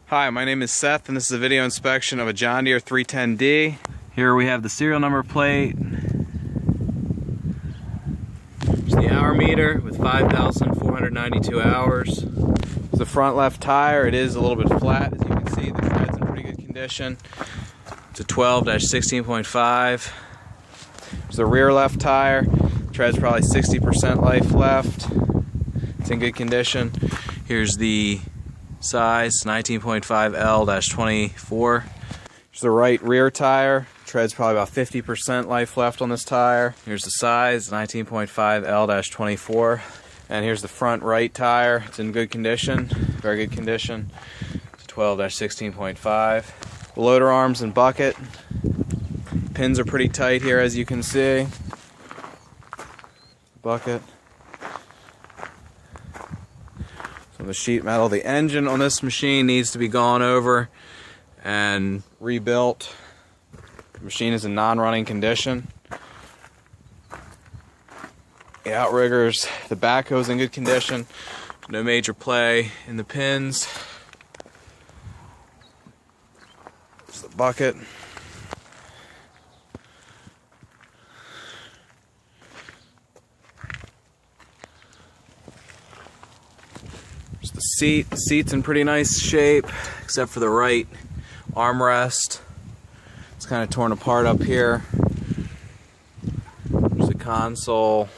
Hi, my name is Seth and this is a video inspection of a John Deere 310D. Here we have the serial number plate. There's the hour meter with 5,492 hours. There's the front left tire. It is a little bit flat, as you can see. The tread's in pretty good condition. It's a 12-16.5. There's the rear left tire. Tread's probably 60% life left. It's in good condition. Here's the size, 19.5 L-24. Here's the right rear tire. Tread's probably about 50% life left on this tire. Here's the size, 19.5 L-24. And here's the front right tire. It's in good condition, very good condition. It's 12-16.5. The loader arms and bucket. Pins are pretty tight here, as you can see. Bucket. So the sheet metal. The engine on this machine needs to be gone over and rebuilt. The machine is in non-running condition. The outriggers, the backhoe is in good condition. No major play in the pins. There's the bucket. There's the seat. The seat's in pretty nice shape, except for the right armrest. It's kind of torn apart up here. There's the console.